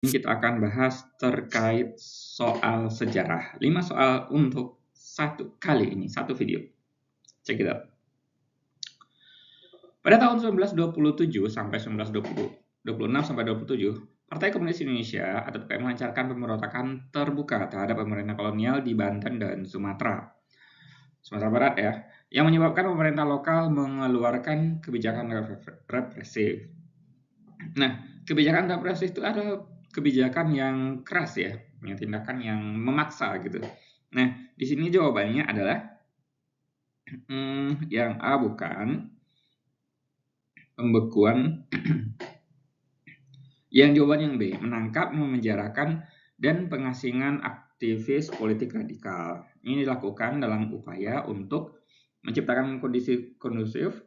Ini kita akan bahas terkait soal sejarah. 5 soal untuk satu video. Check it out. Pada tahun 1927 sampai 1926 sampai 27, Partai Komunis Indonesia atau PKI melancarkan pemberontakan terbuka terhadap pemerintah kolonial di Banten dan Sumatera Barat ya, yang menyebabkan pemerintah lokal mengeluarkan kebijakan represif. Nah, kebijakan represif itu adalah kebijakan yang keras ya, tindakan yang memaksa gitu. Nah, di sini jawabannya adalah yang A bukan pembekuan, yang jawaban yang B, menangkap, memenjarakan, dan pengasingan aktivis politik radikal. Ini dilakukan dalam upaya untuk menciptakan kondisi kondusif.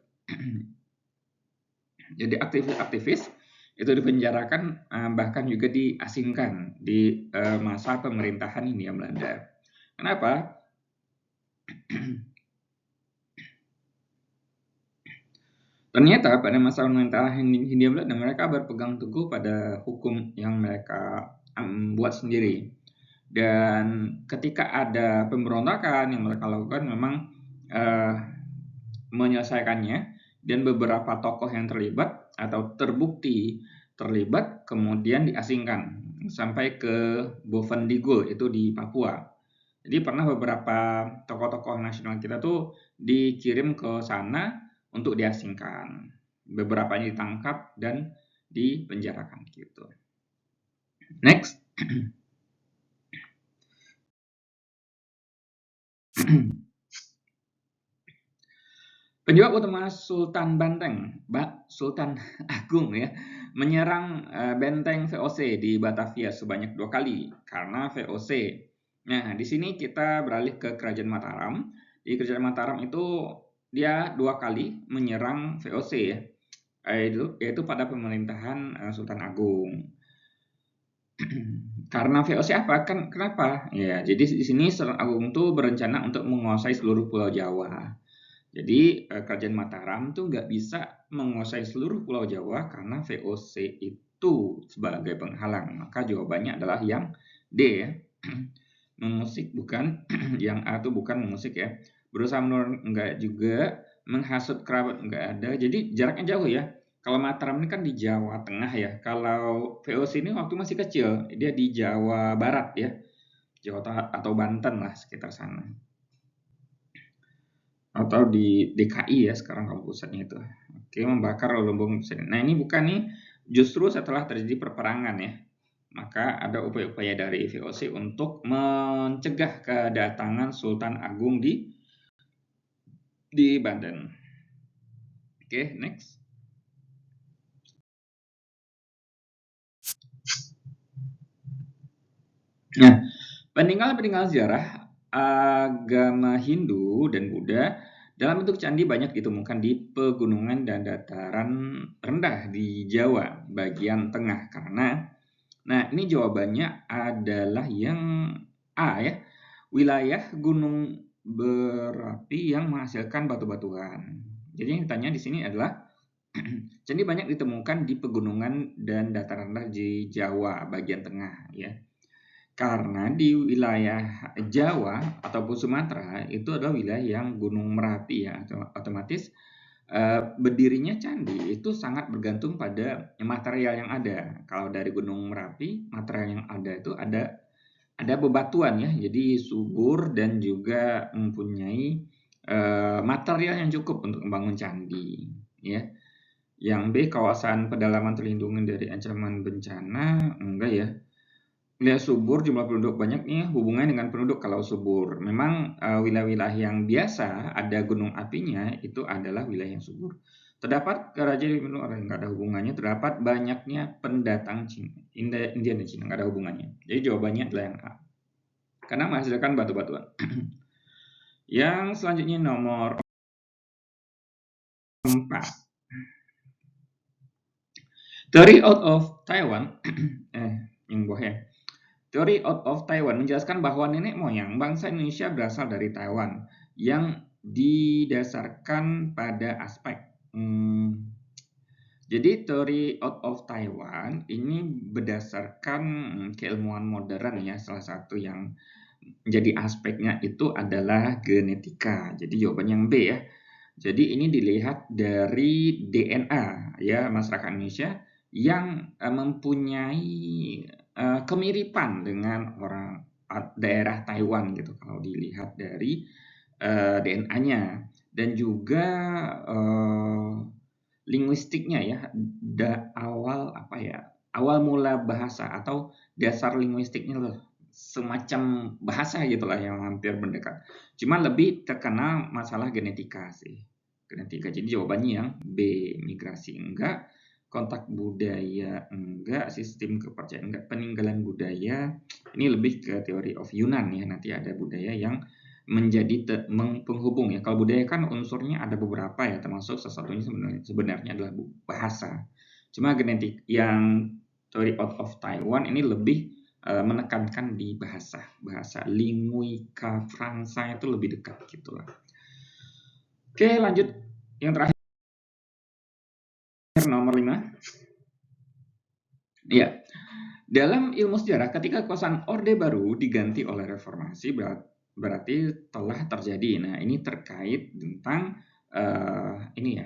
Jadi aktivis itu dipenjarakan, bahkan juga diasingkan di masa pemerintahan Hindia Belanda. Kenapa? Ternyata pada masa pemerintahan Hindia Belanda mereka berpegang teguh pada hukum yang mereka buat sendiri. Dan ketika ada pemberontakan yang mereka lakukan memang menyelesaikannya, dan beberapa tokoh yang terlibat atau terbukti terlibat kemudian diasingkan sampai ke Bovendigul itu di Papua. Jadi pernah beberapa tokoh-tokoh nasional kita tuh dikirim ke sana untuk diasingkan. Beberapanya ditangkap dan dipenjarakan gitu. Next. Penyebab utama Sultan Banteng, Sultan Agung ya, menyerang benteng VOC di Batavia sebanyak 2 kali karena VOC. Nah, di sini kita beralih ke Kerajaan Mataram. Di Kerajaan Mataram itu dia 2 kali menyerang VOC ya, yaitu pada pemerintahan Sultan Agung. Karena VOC apa? Kenapa? Ya, jadi di sini Sultan Agung itu berencana untuk menguasai seluruh Pulau Jawa. Jadi Kerajaan Mataram tuh nggak bisa menguasai seluruh Pulau Jawa karena VOC itu sebagai penghalang. Maka jawabannya adalah yang D ya. Mengusik bukan, yang A itu bukan mengusik ya. Berusaha menurun enggak juga, menghasut kerabat enggak ada. Jadi jaraknya jauh ya. Kalau Mataram ini kan di Jawa Tengah ya. Kalau VOC ini waktu masih kecil, dia di Jawa Barat ya. Jawa Tengah atau Banten lah sekitar sana. Atau di DKI ya sekarang kalau pusatnya itu. Oke, membakar lumbung. Nah, ini bukan nih, justru setelah terjadi perperangan ya. Maka ada upaya-upaya dari VOC untuk mencegah kedatangan Sultan Agung di Banten. Oke, next. Nah, peninggalan sejarah agama Hindu dan Buddha dalam bentuk candi banyak ditemukan di pegunungan dan dataran rendah di Jawa bagian tengah. Nah, ini jawabannya adalah yang A ya, wilayah gunung berapi yang menghasilkan batu-batuan. Jadi yang ditanya di sini adalah candi banyak ditemukan di pegunungan dan dataran rendah di Jawa bagian tengah ya. Karena di wilayah Jawa ataupun Sumatera itu adalah wilayah yang gunung Merapi ya, otomatis berdirinya candi itu sangat bergantung pada material yang ada. Kalau dari Gunung Merapi, material yang ada itu ada bebatuan ya, jadi subur dan juga mempunyai material yang cukup untuk membangun candi ya. Yang B, kawasan pedalaman terlindungi dari ancaman bencana, enggak ya. Wilayah subur, jumlah penduduk banyak nih hubungannya dengan penduduk. Kalau subur memang wilayah-wilayah yang biasa ada gunung apinya itu adalah wilayah yang subur. Terdapat kerajaan di orang nggak ada hubungannya. Terdapat banyaknya pendatang Cina, India dan Cina nggak ada hubungannya. Jadi jawabannya adalah yang A. Karena menghasilkan batu-batuan. Yang selanjutnya nomor 4. Theory out of Taiwan. Yang bawah ya. Teori out of Taiwan menjelaskan bahwa nenek moyang bangsa Indonesia berasal dari Taiwan yang didasarkan pada aspek Jadi teori out of Taiwan ini berdasarkan keilmuan modern ya, salah satu yang menjadi aspeknya itu adalah genetika. Jadi jawabannya yang B ya. Jadi ini dilihat dari DNA ya masyarakat Indonesia yang mempunyai kemiripan dengan orang daerah Taiwan gitu kalau dilihat dari DNA-nya dan juga linguistiknya ya awal mula bahasa atau dasar linguistiknya loh semacam bahasa gitulah yang hampir mendekat. Cuma lebih terkenal masalah genetika sih. Genetika. Jadi jawabannya yang B, migrasi enggak, kontak budaya enggak, sistem kepercayaan enggak, peninggalan budaya. Ini lebih ke teori of Yunan ya. Nanti ada budaya yang menjadi penghubung ya. Kalau budaya kan unsurnya ada beberapa ya, termasuk salah satunya sebenarnya adalah bahasa. Cuma genetik yang teori out of Taiwan ini lebih menekankan di bahasa linguika Fransa itu lebih dekat gitulah. Oke, lanjut yang terakhir nomor 5. Ya. Dalam ilmu sejarah ketika kekuasaan Orde Baru diganti oleh reformasi berarti telah terjadi. Nah, ini terkait tentang ini ya,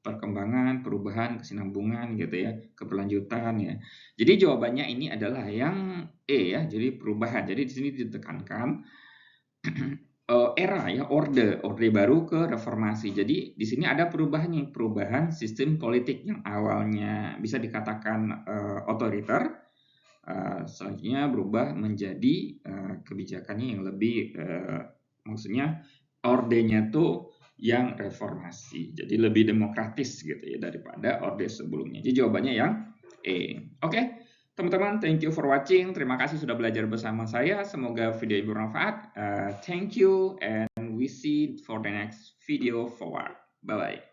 perkembangan, perubahan, kesinambungan gitu ya, keberlanjutan ya. Jadi jawabannya ini adalah yang E ya, jadi perubahan. Jadi di sini ditekankan era ya, orde baru ke reformasi. Jadi di sini ada perubahannya, perubahan sistem politik yang awalnya bisa dikatakan otoriter, selanjutnya berubah menjadi kebijakannya yang lebih maksudnya ordenya tuh yang reformasi, jadi lebih demokratis gitu ya daripada orde sebelumnya. Jadi jawabannya yang E. Oke, teman-teman, thank you for watching. Terima kasih sudah belajar bersama saya. Semoga video ini bermanfaat. Thank you and we see for the next video forward. Bye bye.